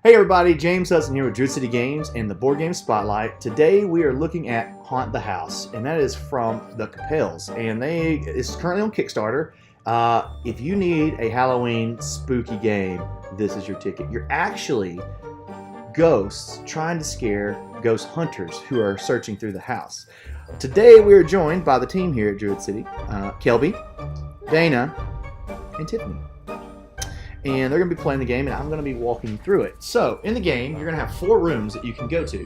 Hey everybody, James Hudson here with Druid City Games and the Board Game Spotlight. Today we are looking at Haunt the House, and that is from the Capels, and it's currently on Kickstarter. If you need a Halloween spooky game, this is your ticket. You're actually ghosts trying to scare ghost hunters who are searching through the house. Today we are joined by the team here at Druid City, Kelby, Dana, and Tiffany. And they're going to be playing the game, and I'm going to be walking through it. So, in the game, you're going to have 4 rooms that you can go to.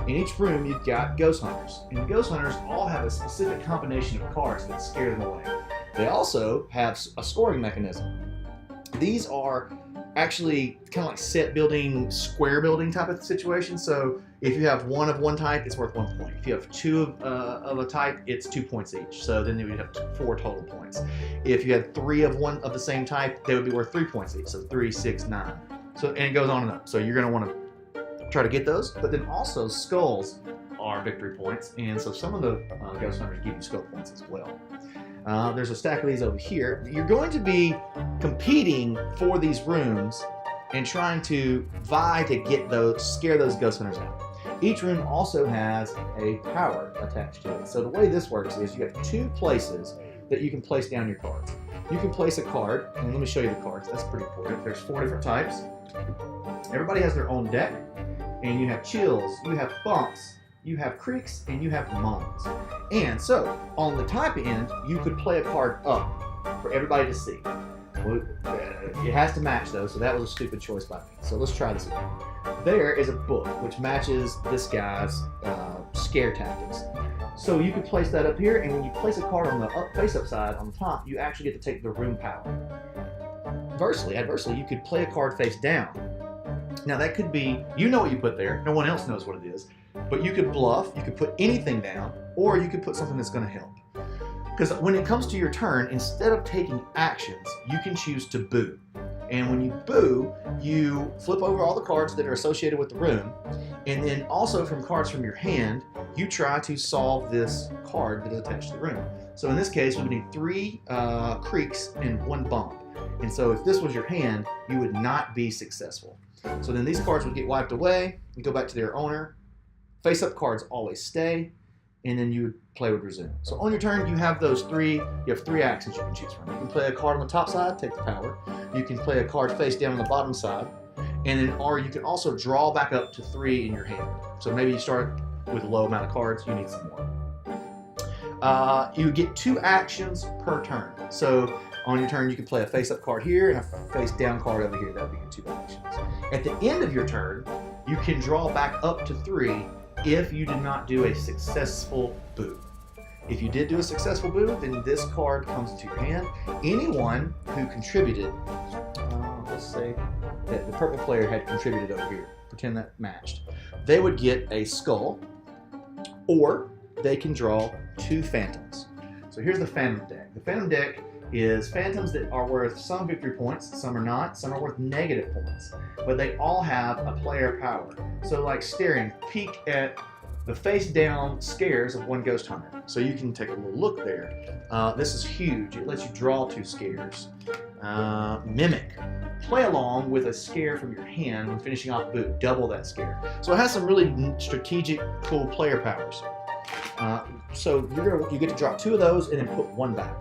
In each room, you've got ghost hunters. And the ghost hunters all have a specific combination of cards that scare them away. They also have a scoring mechanism. These are actually kind of like set building, square building type of situation. So, if you have one of one type, it's worth 1 point. If you have 2 of a type, it's 2 points each. So then you would have 4 total points. If you had 3 of one of the same type, they would be worth 3 points each. So 3, 6, 9. So and it goes on and up. So you're going to want to try to get those. But then also skulls are victory points, and so some of the ghost hunters give you skull points as well. There's a stack of these over here. You're going to be competing for these rooms and trying to vie to get scare those ghost hunters out. Each room also has a power attached to it. So the way this works is you have 2 places that you can place down your cards. You can place a card, and let me show you the cards. That's pretty important. There's 4 different types. Everybody has their own deck, and you have chills, you have bumps, you have creaks, and you have moans. And so on the type end, you could play a card up for everybody to see. Well, it has to match though, so that was a stupid choice by me. So let's try this again. There is a book which matches this guy's scare tactics. So you could place that up here, and when you place a card on the face-up side on the top, you actually get to take the room power. Adversely, you could play a card face down. Now that could be, you know what you put there, no one else knows what it is, but you could bluff, you could put anything down, or you could put something that's going to help. Because when it comes to your turn, instead of taking actions, you can choose to boo. And when you boo, you flip over all the cards that are associated with the room, and then also from cards from your hand, you try to solve this card that is attached to the room. So in this case, we would need 3 creaks and 1 bump. And so if this was your hand, you would not be successful. So then these cards would get wiped away and go back to their owner. Face-up cards always stay, and then you would play would resume. So on your turn, you have those 3. You have 3 actions you can choose from. You can play a card on the top side, take the power. You can play a card face down on the bottom side, and then or you can also draw back up to 3 in your hand. So maybe you start with a low amount of cards. You need some more. You get 2 actions per turn. So on your turn, you can play a face-up card here and a face-down card over here. That would be your 2 actions. At the end of your turn, you can draw back up to 3 if you did not do a successful boo. If you did do a successful boo, then this card comes into your hand. Anyone who contributed, let's say that the purple player had contributed over here, pretend that matched, they would get a skull, or they can draw 2 phantoms. So here's the phantom deck. The phantom deck is phantoms that are worth some victory points, some are not, some are worth negative points, but they all have a player power. So like staring, peek at the face down scares of 1 ghost hunter. So you can take a little look there. This is huge. It lets you draw 2 scares. Mimic. Play along with a scare from your hand when finishing off boot. Double that scare. So it has some really strategic, cool player powers. So you get to drop 2 of those and then put 1 back.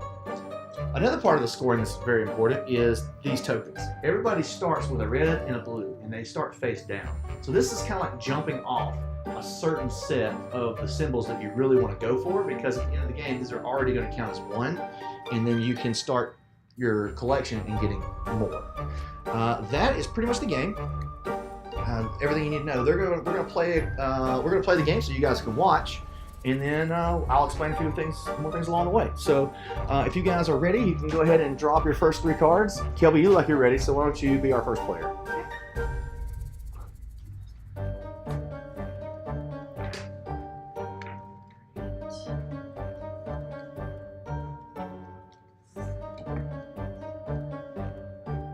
Another part of the scoring that's very important is these tokens. Everybody starts with a red and a blue, and they start face down. So this is kind of like jumping off a certain set of the symbols that you really want to go for, because at the end of the game, these are already going to count as 1, and then you can start your collection and getting more. That is pretty much the game. Everything you need to know. We're going to play the game so you guys can watch. And then I'll explain a few more things along the way. So if you guys are ready, you can go ahead and drop your first 3 cards. Kelby, you look like you're ready, so why don't you be our first player?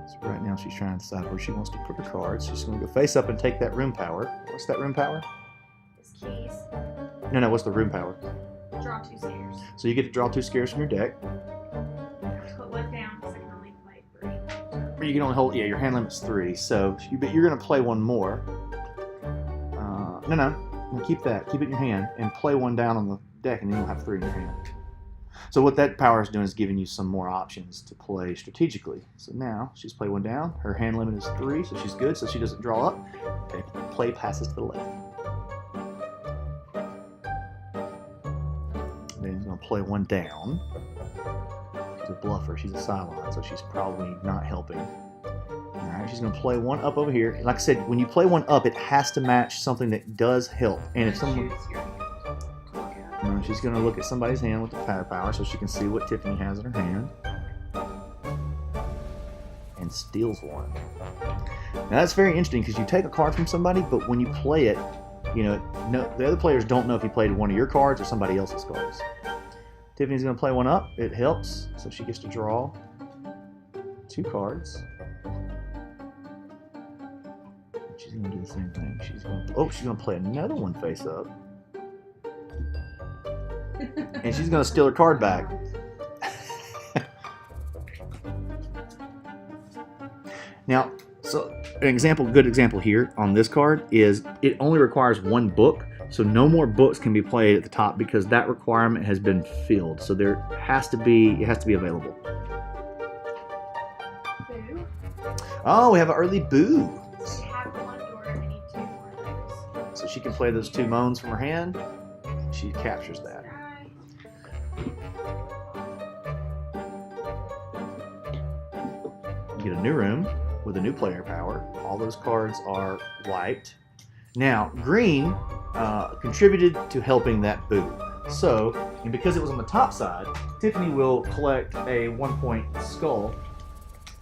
So right now she's trying to decide where she wants to put her cards. She's going to go face up and take that room power. What's that room power? It's keys. No, what's the room power? Draw 2 scares. So you get to draw 2 scares from your deck. Put 1 down because I can only play 3. You can only hold, yeah, your hand limit's 3. So, but you're going to play one more. No, keep that. Keep it in your hand and play one down on the deck, and then you'll have 3 in your hand. So what that power is doing is giving you some more options to play strategically. So now she's played one down. Her hand limit is 3, so she's good. So she doesn't draw up. Okay, play passes to the left. Then he's going to play one down. She's a bluffer. She's a Cylon, so she's probably not helping. Alright, she's going to play one up over here. Like I said, when you play one up, it has to match something that does help. And if someone... she's going to look at somebody's hand with the power so she can see what Tiffany has in her hand. And steals one. Now that's very interesting because you take a card from somebody, but when you play it, you know, the other players don't know if you played one of your cards or somebody else's cards. Tiffany's going to play one up. It helps, so she gets to draw 2 cards. She's going to do the same thing. She's going to play another one face up. And she's going to steal her card back. Now, so good example here on this card is it only requires 1 book, so no more books can be played at the top because that requirement has been filled. So it has to be available. Boo. Oh, we have an early boo. I have 1 door and I need 2 more things. So she can play those 2 moans from her hand. She captures that. You get a new room with a new player power. All those cards are wiped. Now, green contributed to helping that boo. So, and because it was on the top side, Tiffany will collect a 1-point skull.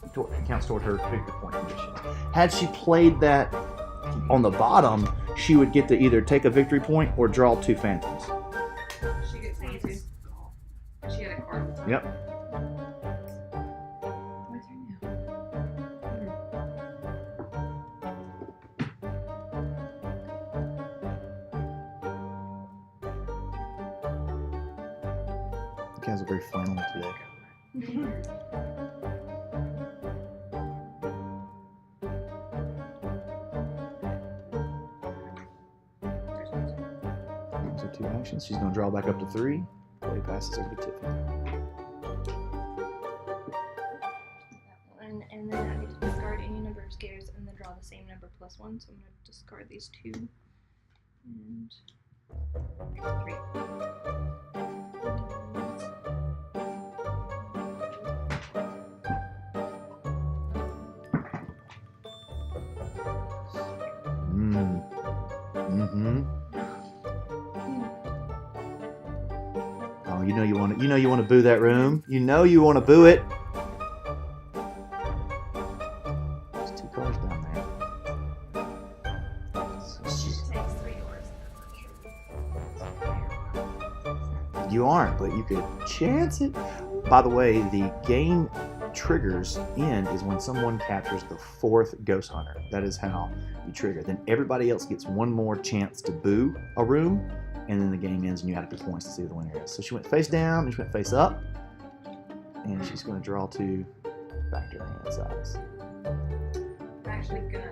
It counts toward her victory point condition. Had she played that on the bottom, she would get to either take a victory point or draw 2 phantoms. She gets 2. She had a card. Yep. My turn now. You guys are very flannel today. Those are 2 actions. She's going to draw back up to 3. Play passes over to Tiffany. And then I get to discard any number of scares and then draw the same number plus 1. So I'm going to discard these 2 and 3. Oh, you know you want to boo that room. You know you want to boo it. There's 2 cards down there. So She takes 3 doors. you aren't, but you could chance it. By the way, the game triggers end is when someone captures the 4th ghost hunter. That is how you trigger. Then everybody else gets 1 more chance to boo a room, and then the game ends and you have to put points to see who the winner is. So she went face down and she went face up, and she's going to draw 2 back to her hand size. I'm actually gonna.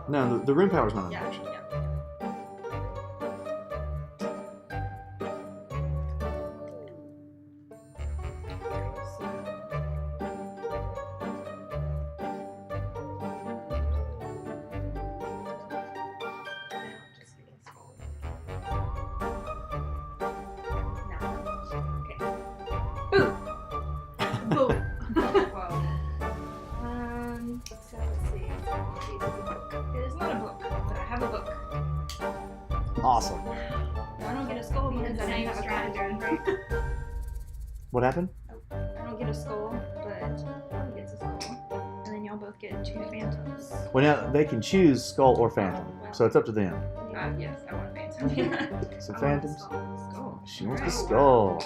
No, the room power is not an action. So let's see. It is not a book, but I have a book. Awesome. I don't get a skull because I don't have a card. What happened? I don't get a skull, but Holly gets a skull. And then y'all both get 2 phantoms. Well, now they can choose skull or phantom, so it's up to them. Yes, I want a phantom. So phantoms. Skull. She wants the skull.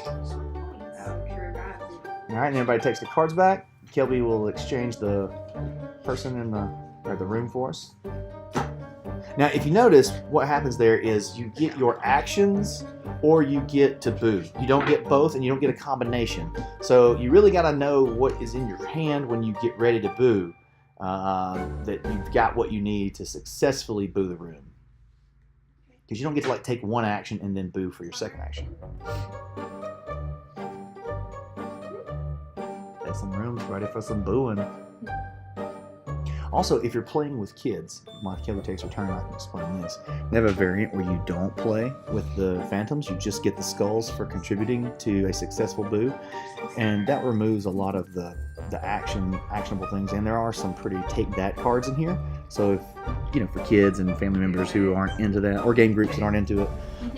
All right, and everybody takes the cards back. Kelby will exchange the person in the room for us. Now, if you notice, what happens there is you get your actions or you get to boo. You don't get both, and you don't get a combination. So you really got to know what is in your hand when you get ready to boo, that you've got what you need to successfully boo the room. Because you don't get to like take one action and then boo for your second action. There's some rooms ready for some booing. Also, if you're playing with kids, while Kelly takes her turn, I can explain this. They have a variant where you don't play with the phantoms. You just get the skulls for contributing to a successful boo. And that removes a lot of the actionable things. And there are some pretty take that cards in here. So if, for kids and family members who aren't into that, or game groups that aren't into it.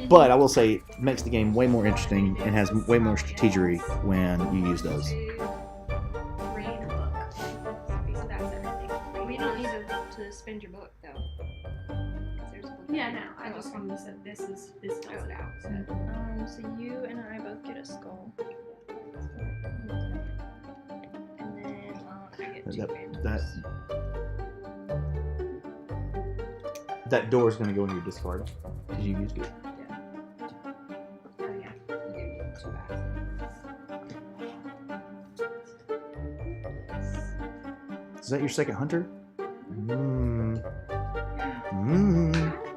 But I will say, it makes the game way more interesting and has way more strategery when you use those. Spend your book though. There's a book. Yeah, no. I just wanted to say this spells it out. So. So you and I both get a skull. And then I get two phantoms. That door is going to go in your discard because you used it. Yeah. Oh yeah. You do get 2 Is that your second hunter?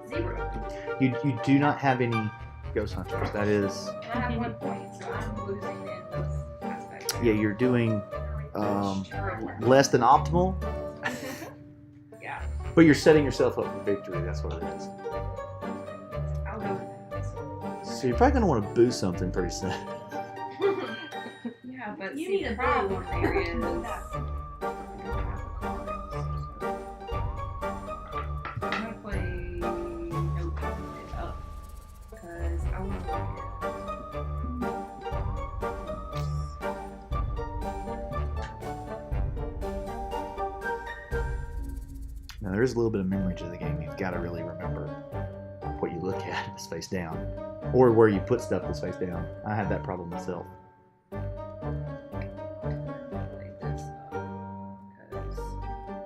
Zero. You do not have any ghost hunters. That is. I have 1 point, so I'm losing in those aspects. Yeah, you're doing less than optimal, Yeah. but you're setting yourself up for victory. That's what it is. I'll go with that. So you're probably going to want to boo something pretty soon. Yeah, but You see, need the a problem boo. there is I don't have the cards. I'm gonna play no it up because I want to look Now there is a little bit of memory to the game. You've got to really remember what you look at that's face down, or where you put stuff that's face down. I had that problem myself. play this because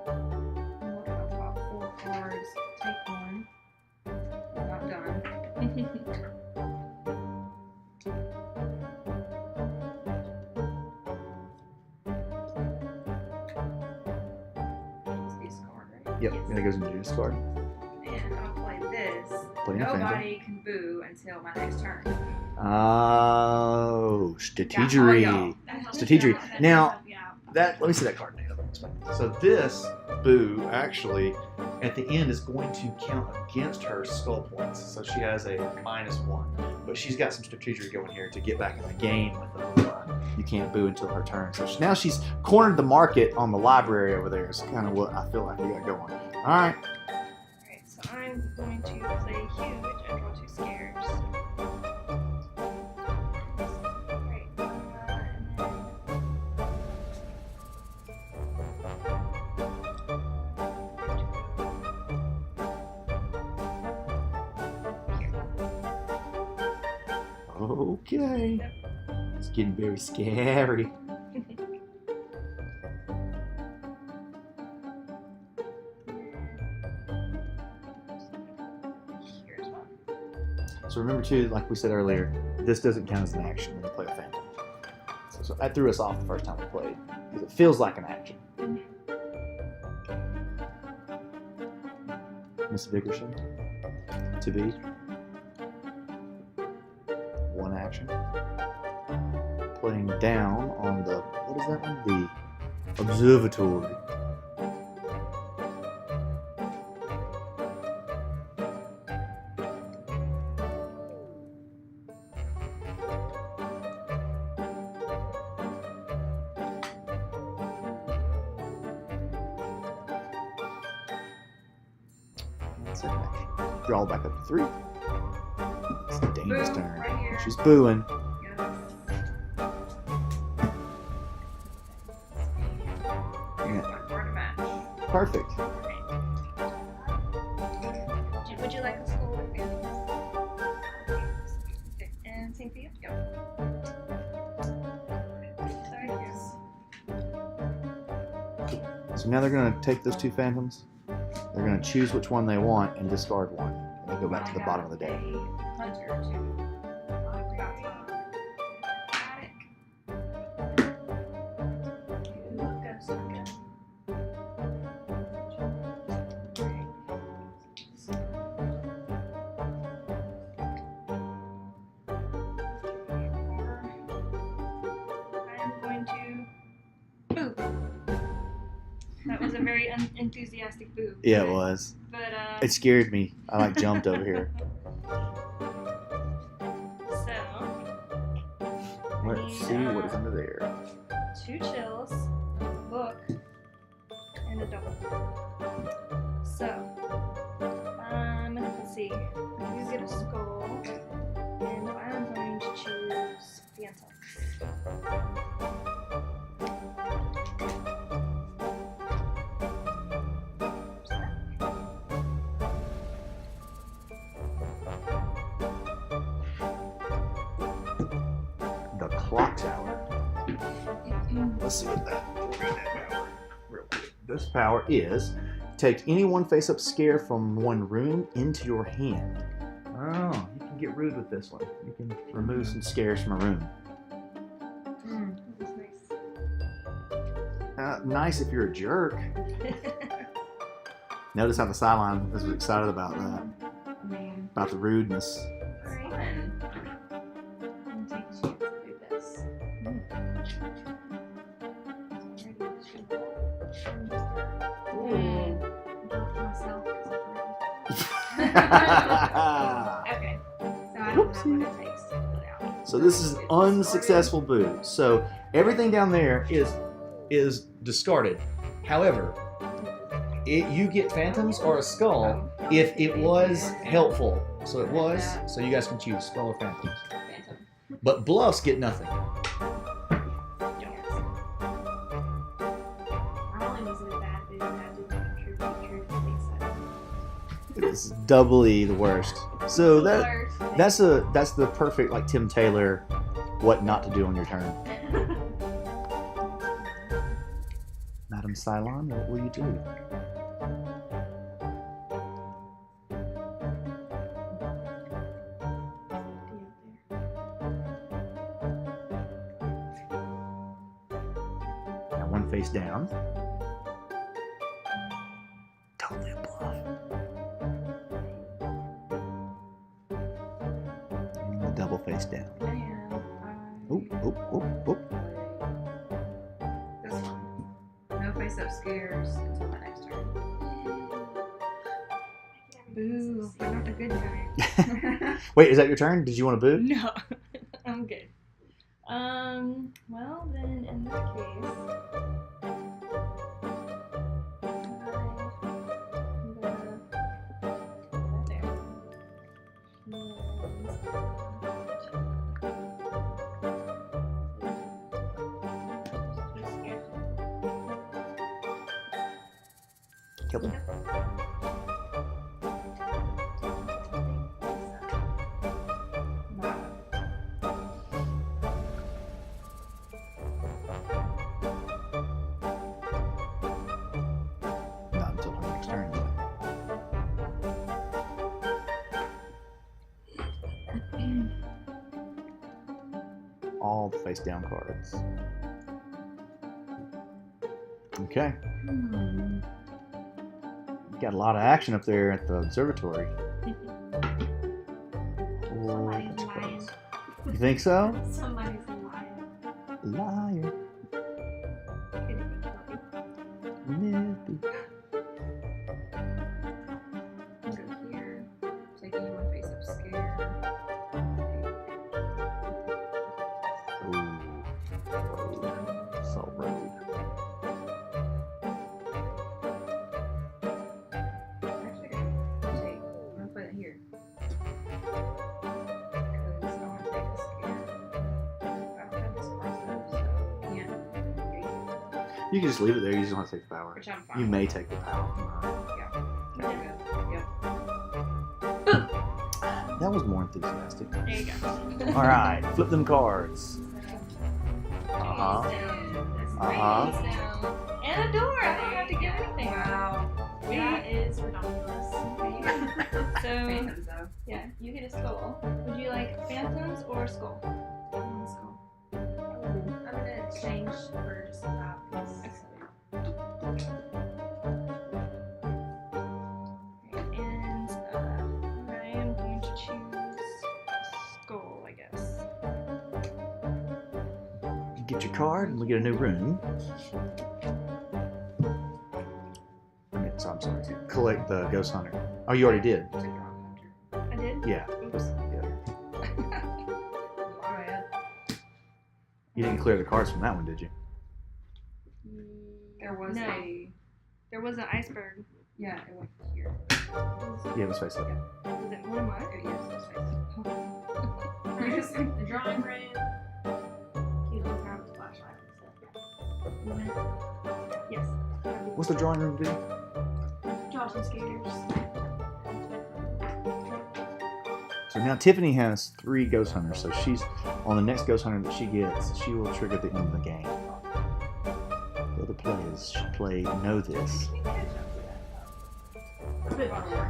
I'm looking at the top 4 cards. Take one. I'm not done. It's this card, right? Yep, and it goes into your discard. And I'll play this. Playing a phantom. Nobody can boo until my next turn. Oh, strategery. Strategery. Now, let me see that card. So this boo actually at the end is going to count against her skull points. So she has a -1, but she's got some strategery going here to get back in the game with them. You can't boo until her turn. So now she's cornered the market on the library over there. Is kind of what I feel like we got going. All right. Alright, so I'm going to play huge and draw 2 scares. Alright, and then Okay. It's getting very scary. here's one. So remember too, like we said earlier, this doesn't count as an action when you play a phantom. So that threw us off the first time we played because it feels like an action. Miss Vickerson, to be 1 action. Putting down on the, what is that one? The observatory. That's an action. Draw back up to 3. It's Dana's Boo, turn. right here. She's booing. Yes. Yeah. My card to match. Perfect. Would you like a skull or phantoms? And same for you? Yep. Sorry. So now they're going to take those 2 phantoms. They're going to choose which one they want and discard one. And then go back to the bottom of the deck. Hunter too. That was a very enthusiastic boo. Yeah, it was. But It scared me. I like jumped over here. So Let's see what is under there. 2 chills, a book, and a double. So let's see. You get a skull, and I'm going to choose phantoms. The clock tower. Let's see what that. We'll read that power real quick. This power is take any one face-up scare from one room into your hand. Oh, you can get rude with this one. You can remove some scares from a room. That's nice. Nice if you're a jerk. Notice how the sideline is excited about that. I mean, About the rudeness. it's fun. I'm gonna take a chance to do this. Myself. Okay. So I don't know what it takes to put out. So this is unsuccessful boo. So everything down there is discarded. However, you get phantoms or a skull if it was helpful. So it was. So you guys can choose skull or phantoms. Phantom. But bluffs get nothing. Yes. I only was in a bad mood and I didn't contribute to the It's doubly the worst. So that's the perfect like Tim Taylor, what not to do on your turn. Madam Cylon, what will you do? Now one face down. Totally a bluff. And the double face down. Oh, oh, oh, oh. This one. No face-up scares until my next turn. Boo, but not the good guy. Wait, is that your turn? Did you want to boo? No, I'm good. Well then, in that case, Kill them. Not until her next turn. All the face down cards. Okay. Got a lot of action up there at the observatory. Somebody's lying. You think so? Somebody's lying. Liar. Nippy. I'll go here. Take any one face-up scare. Ooh. Salt Road. Actually, I'm gonna put it here. Because I want to take a scare. I don't have this crossbow, so yeah. You can just leave it there. You just don't have to take the power. Which I'm fine. You may take the power. Yeah. Yep. That was more enthusiastic. there you go. All right, flip them cards. Uh-huh. Down. Uh-huh. Down. And a door. I don't have to you get a skull. Would you like phantoms or skull? Let's go. I'm gonna exchange for just that piece. And I am going to choose skull, I guess. You get your card and we get a new room. Okay, so I'm sorry. Collect the Ghost Hunter. Oh, you already did. Took it on Hunter. I did? Yeah. Oops. My bad. You didn't clear the cards from that one, did you? There was No. There was an iceberg. Yeah, it went here. Yeah, let's face it. Was it one of mine? Yes, let's face it. The drawing room. You don't have the flashlight. Yes. What's the drawing room do? Josh and skaters. So now Tiffany has 3 Ghost Hunters, so she's on the next Ghost Hunter that she gets, she will trigger at the end of the game. The other players should play know this. We can catch up to that. A bit more.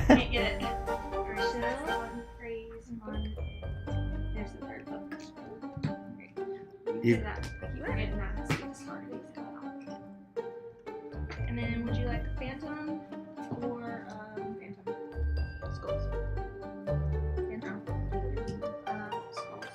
Can't get it. One freeze, one. There's the third book. You- Did that. I keep forgetting that. It's hard to these going on. And then would you like phantom or Phantom. skulls? Phantom. Skulls.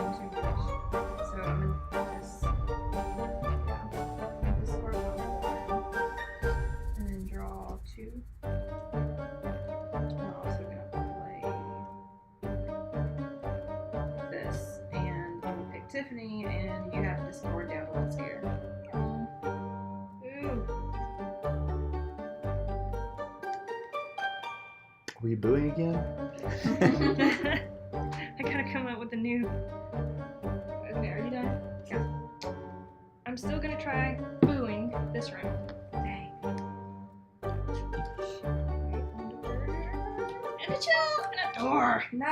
So I'm in this. Yeah. This score and then draw 2. I'm also gonna play this and pick Tiffany, and you have to discard down to 1 scare. Ooh. Were you booing again? I gotta come up with a new. Okay, are you done? Yeah. I'm still gonna try booing this room. Dang. And a chill and a door. No!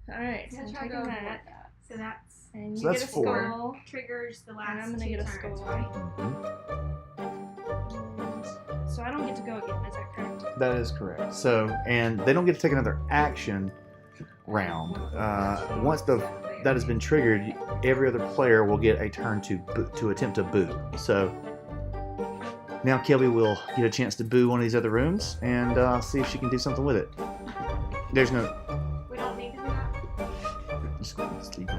Alright, so I'm taking that. So that's And you So that's get a 4. skull. triggers the last And I'm gonna 2 get a turns, skull. right? Mhm. So I don't get to go again, is that correct? That is correct. So, and they don't get to take another action round. Once that has been triggered, every other player will get a turn to attempt to boo. So now Kelby will get a chance to boo one of these other rooms and see if she can do something with it. There's no. We don't need to do that. Just leave it.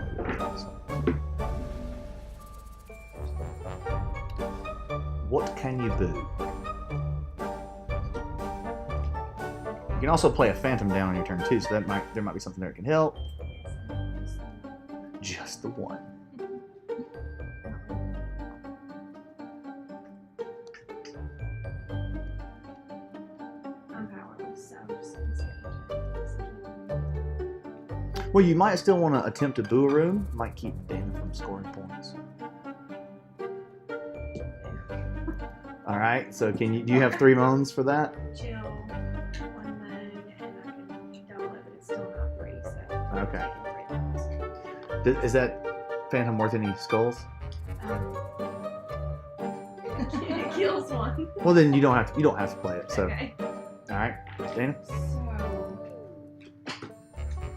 What can you boo? You can also play a phantom down on your turn too, so there might be something there that can help. Just the one. I'm powerless, so I'm just gonna skip my turn. Well, you might still want to attempt to boo a room. Might keep Dana from scoring points. All right. So do you have 3 moans for that? Chill, 1 moon, and I can double it, but it's still not 3, so. Okay. I'm taking 3 Is that phantom worth any skulls? It kills 1. Well, then you don't have to play it. So, Okay. all right, Dana. So, I'm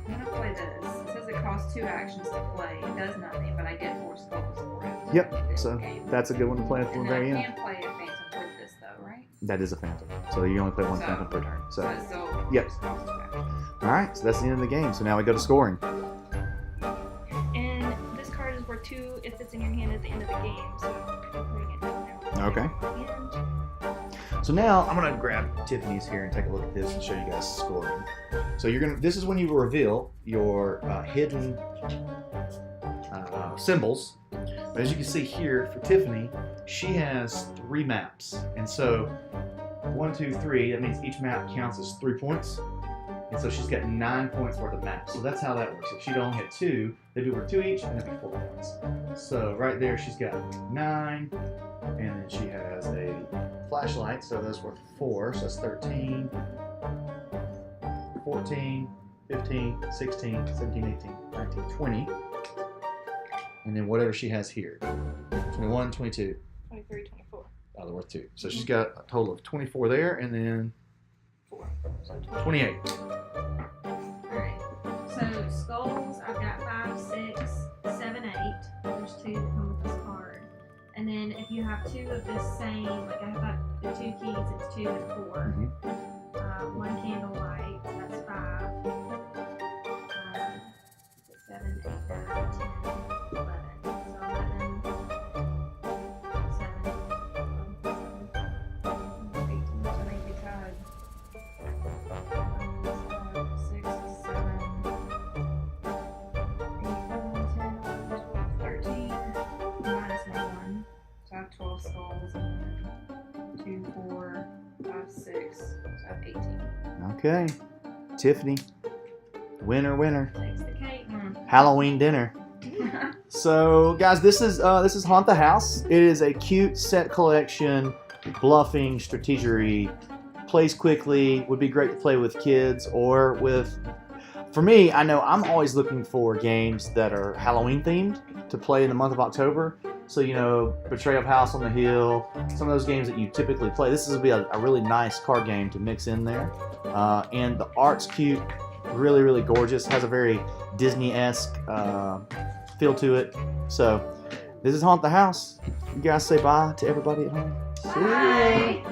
gonna play this. It says it costs 2 actions to play. It does nothing, but I get 4 skulls for it. Yep, This so game. that's a good one to play at the And very then I end. can play a phantom with this though, right? That is a phantom. So you only play 1 So- phantom per turn. So, it still Yep. just costs 2 actions. all right. So that's the end of the game. So now we go to scoring. And what's in your hand at the end of the game. So I'm putting it down now. Okay. And So now I'm gonna grab Tiffany's here and take a look at this and show you guys scoring. So this is when you reveal your hidden symbols. But as you can see here for Tiffany, she has 3 maps, and so 1, 2, 3. That means each map counts as 3 points, and so she's got 9 points worth of maps. So that's how that works. If she'd only had 2, they'd do her 2 each, and that'd be 4 points. So right there, she's got 9, and then she has a flashlight, so those worth 4. So that's 13, 14, 15, 16, 17, 18, 19, 20. And then whatever she has here, 21, 22. 23, 24. Oh, they're worth 2. So she's got a total of 24 there, and then 4. So 28. Alright. So skulls, I've got 5, 6, 7, 8. There's 2 that come with this card. And then if you have 2 of this same, like I have the 2 keys, it's 2 and 4. Mhm. 1 candlelight, that's 5. 7, 8, 9, 10, 11. So 11, 7, 18. So maybe you tried 6, 7, 8, 9, 10, 11, 12, 13. Minus my 1. So I have 12 skulls. And then 2, 4, 5, 6. So I have 18. Okay. Tiffany. Winner, winner. Takes the cake. Halloween dinner. So, guys, this is Haunt the House. It is a cute set collection, bluffing, strategery, plays quickly, would be great to play with kids or with... For me, I know I'm always looking for games that are Halloween themed to play in the month of October. So, you know, Betrayal of House on the Hill, some of those games that you typically play. This is going to be a really nice card game to mix in there. And the art's cute, really, really gorgeous. Has a very Disney-esque feel to it. So, this is Haunt the House. You guys say bye to everybody at home. Bye.